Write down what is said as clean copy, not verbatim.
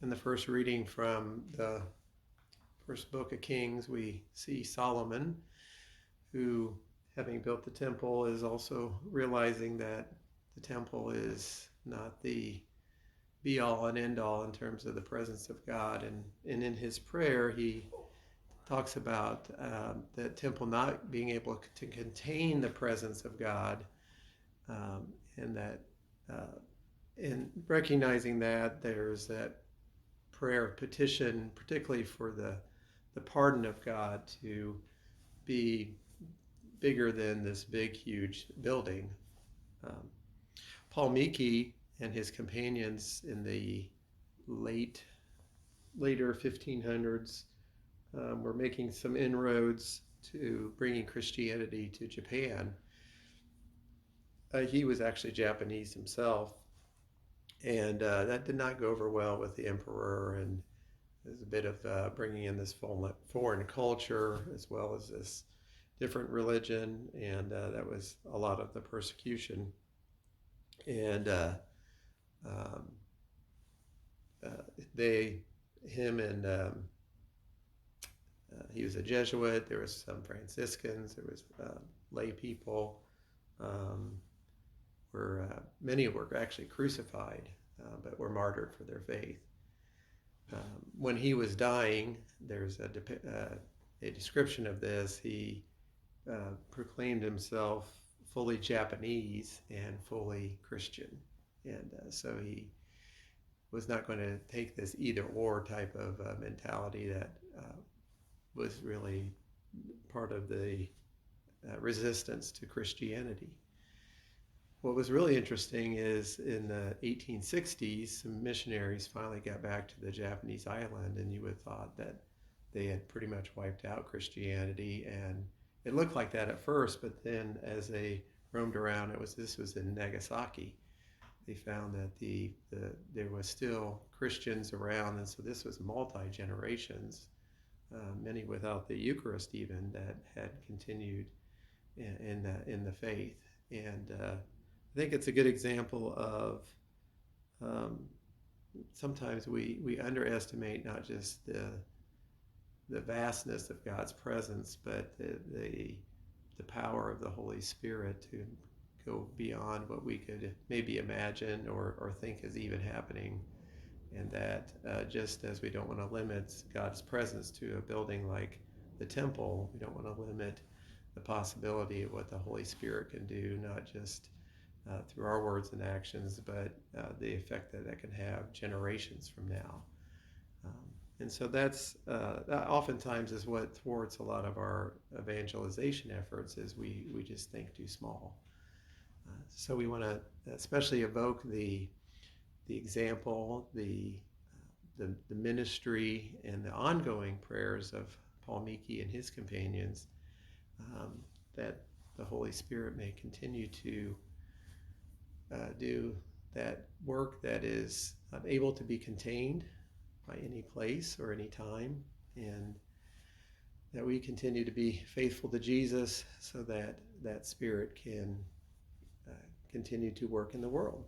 In the first reading from the first book of Kings, we see Solomon, who, having built the temple, is also realizing that the temple is not the be all and end all in terms of the presence of God. And in his prayer, he talks about the temple not being able to contain the presence of God, and that in recognizing that there's that prayer of petition, particularly for the pardon of God, to be bigger than this big, huge building. Um, Paul Miki and his companions in the later 1500s were making some inroads to bringing Christianity to Japan. He was actually Japanese himself, and that did not go over well with the emperor, and there's a bit of bringing in this foreign culture as well as this different religion, and that was a lot of the persecution. And um, him and he was a Jesuit. There was some Franciscans. There was lay people. Many were actually crucified, but were martyred for their faith. When he was dying, there's a description of this. He proclaimed himself fully Japanese and fully Christian, and so he was not going to take this either or type of mentality that was really part of the resistance to Christianity. What was really interesting is in the 1860s, some missionaries finally got back to the Japanese island, and you would have thought that they had pretty much wiped out Christianity, and it looked like that at first, but then as they roamed around, this was in Nagasaki. They found that there was still Christians around, and so this was multi-generations, many without the Eucharist even, that had continued in the faith. And I think it's a good example of sometimes we underestimate not just the vastness of God's presence, but the power of the Holy Spirit to go beyond what we could maybe imagine or think is even happening. And that just as we don't want to limit God's presence to a building like the temple, we don't want to limit the possibility of what the Holy Spirit can do, not just through our words and actions, but the effect that can have generations from now. And so that oftentimes is what thwarts a lot of our evangelization efforts, is we just think too small. So we want to especially evoke the example, the ministry, and the ongoing prayers of Paul Miki and his companions, that the Holy Spirit may continue to do that work that is able to be contained by any place or any time, and that we continue to be faithful to Jesus so that that Spirit can continue to work in the world.